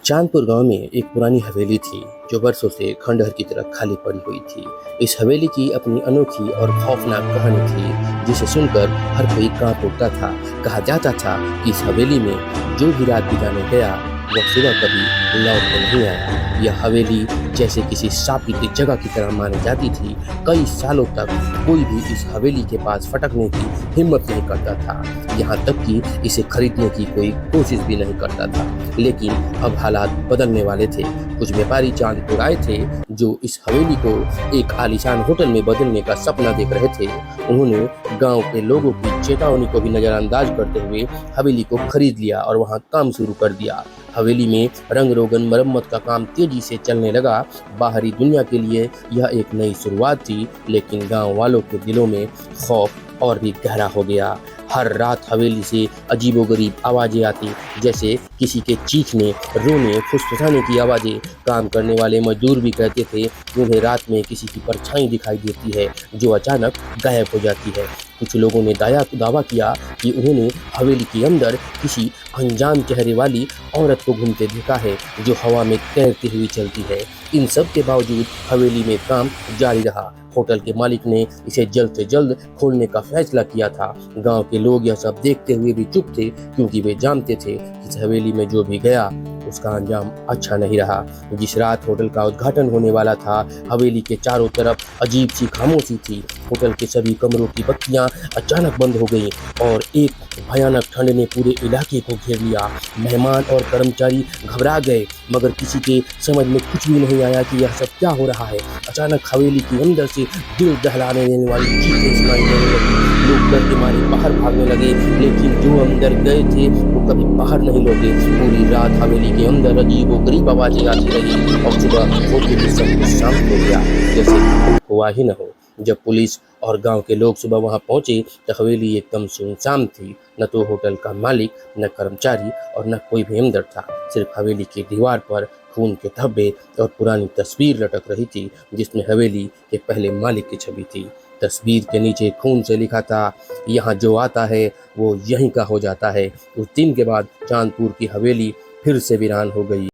चांदपुर गांव में एक पुरानी हवेली थी जो बरसों से खंडहर की तरह खाली पड़ी हुई थी। इस हवेली की अपनी अनोखी और खौफनाक कहानी थी जिसे सुनकर हर कोई कांप उठता था। कहा जाता था कि इस हवेली में जो भी रात बिताने गया वह सुबह कभी लौट कर नहीं आया। यह हवेली जैसे किसी शापित जगह की तरह मानी जाती थी। कई सालों तक कोई भी इस हवेली के पास फटकने की हिम्मत नहीं करता था, यहाँ तक कि इसे खरीदने की कोई कोशिश भी नहीं करता था। लेकिन अब हालात बदलने वाले थे। कुछ व्यापारी चांदपुर आए थे जो इस हवेली को एक आलीशान होटल में बदलने का सपना देख रहे थे। उन्होंने गांव के लोगों की चेतावनी को भी नजरअंदाज करते हुए हवेली को खरीद लिया और वहां काम शुरू कर दिया। हवेली में रंग रोगन मरम्मत का काम तेजी से चलने लगा। बाहरी दुनिया के लिए यह एक नई शुरुआत थी, लेकिन गांव वालों के दिलों में खौफ और भी गहरा हो गया। हर रात हवेली से अजीबोगरीब आवाजें आती, जैसे किसी के चीखने, रोने, फुसफुसाने की आवाजें। काम करने वाले मजदूर भी कहते थे कि उन्हें रात में किसी की परछाई दिखाई देती है जो अचानक गायब हो जाती है। कुछ लोगों ने दावा किया कि उन्होंने हवेली के अंदर किसी अनजान चेहरे वाली औरत को घूमते देखा है जो हवा में तैरती हुई चलती है। इन सब के बावजूद हवेली में काम जारी रहा। होटल के मालिक ने इसे जल्द से जल्द खोलने का फैसला किया था। गांव के लोग यह सब देखते हुए भी चुप थे, क्योंकि वे जानते थे कि इस हवेली में जो भी गया उसका अंजाम अच्छा नहीं रहा। जिस रात होटल का उद्घाटन होने वाला था, हवेली के चारों तरफ अजीब सी खामोशी थी। होटल के सभी कमरों की बत्तियां अचानक बंद हो गईं और एक भयानक ठंड ने पूरे इलाके को घेर लिया। मेहमान और कर्मचारी घबरा गए, मगर किसी के समझ में कुछ भी नहीं आया कि यह सब क्या हो रहा है। अचानक हवेली के अंदर से दिल दहलाने देने वाली चीखें सुनाई देने लगी। लोग डर के मारे बाहर भागने लगे, लेकिन जो अंदर गए थे वो कभी बाहर नहीं लौटे। पूरी रात हवेली के अंदर अजीबोगरीब आवाजें आती रही और सुबह होते ही सब कुछ शांत हो गया, जैसे हुआ ही न हो। जब पुलिस और गांव के लोग सुबह वहां पहुंचे तो हवेली एकदम सुनसान थी। न तो होटल का मालिक, न कर्मचारी और न कोई भी अंदर था। सिर्फ हवेली की दीवार पर खून के धब्बे और पुरानी तस्वीर लटक रही थी, जिसमें हवेली के पहले मालिक की छवि थी। तस्वीर के नीचे खून से लिखा था, यहाँ जो आता है वो यहीं का हो जाता है। उस दिन के बाद चांदपुर की हवेली फिर से वीरान हो गई।